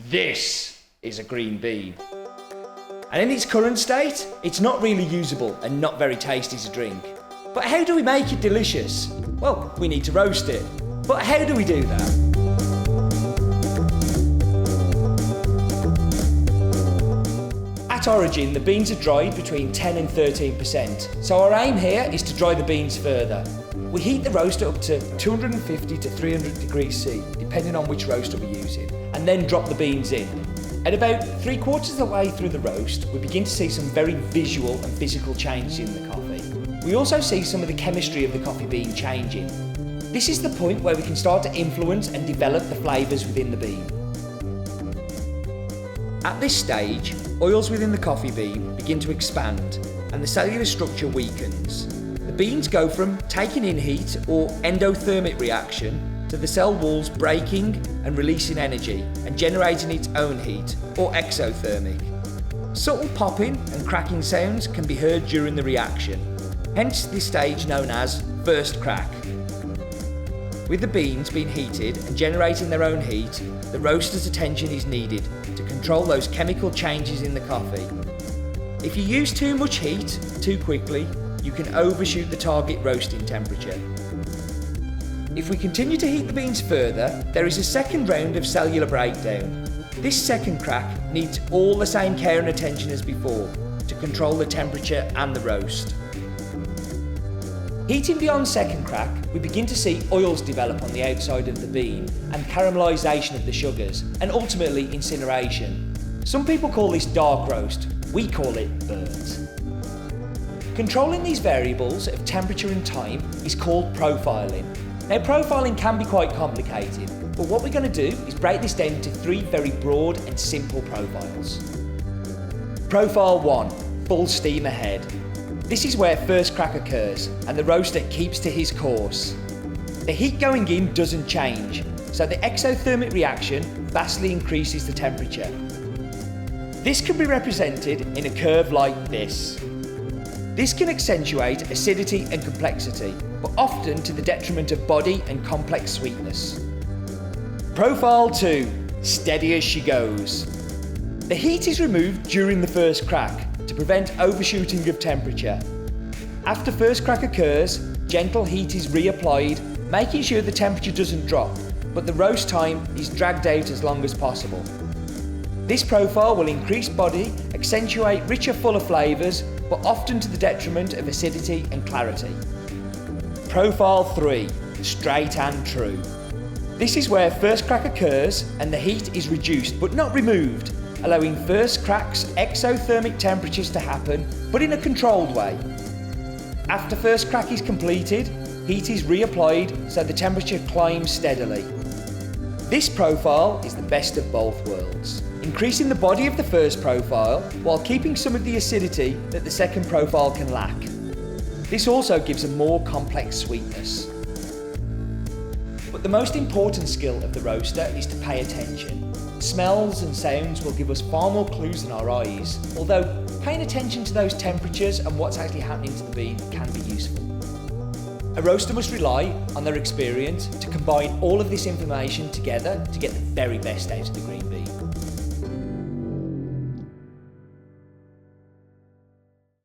This is a green bean. And in its current state, it's not really usable and not very tasty to drink. But how do we make it delicious? Well, we need to roast it. But how do we do that? At origin, the beans are dried between 10 and 13%. So our aim here is to dry the beans further. We heat the roaster up to 250 to 300 degrees C, depending on which roaster we're using, and then drop the beans in. At about 3/4 of the way through the roast, we begin to see some very visual and physical changes in the coffee. We also see some of the chemistry of the coffee bean changing. This is the point where we can start to influence and develop the flavours within the bean. At this stage, oils within the coffee bean begin to expand and the cellular structure weakens. The beans go from taking in heat or endothermic reaction to the cell walls breaking and releasing energy and generating its own heat, or exothermic. Subtle popping and cracking sounds can be heard during the reaction, hence this stage known as first crack. With the beans being heated and generating their own heat, the roaster's attention is needed to control those chemical changes in the coffee. If you use too much heat too quickly, you can overshoot the target roasting temperature. If we continue to heat the beans further, there is a second round of cellular breakdown. This second crack needs all the same care and attention as before to control the temperature and the roast. Heating beyond second crack, we begin to see oils develop on the outside of the bean and caramelisation of the sugars, and ultimately incineration. Some people call this dark roast, we call it burnt. Controlling these variables of temperature and time is called profiling. Now, profiling can be quite complicated, but what we're going to do is break this down into 3 very broad and simple profiles. Profile 1, full steam ahead. This is where first crack occurs and the roaster keeps to his course. The heat going in doesn't change, so the exothermic reaction vastly increases the temperature. This can be represented in a curve like this. This can accentuate acidity and complexity, but often to the detriment of body and complex sweetness. Profile 2, steady as she goes. The heat is removed during the first crack to prevent overshooting of temperature. After first crack occurs, gentle heat is reapplied, making sure the temperature doesn't drop, but the roast time is dragged out as long as possible. This profile will increase body, accentuate richer, fuller flavours, but often to the detriment of acidity and clarity. Profile 3, straight and true. This is where first crack occurs and the heat is reduced but not removed, allowing first crack's exothermic temperatures to happen, but in a controlled way. After first crack is completed, heat is reapplied so the temperature climbs steadily. This profile is the best of both worlds, increasing the body of the first profile while keeping some of the acidity that the second profile can lack. This also gives a more complex sweetness. But the most important skill of the roaster is to pay attention. Smells and sounds will give us far more clues than our eyes, although paying attention to those temperatures and what's actually happening to the bean can be useful. A roaster must rely on their experience to combine all of this information together to get the very best out of the green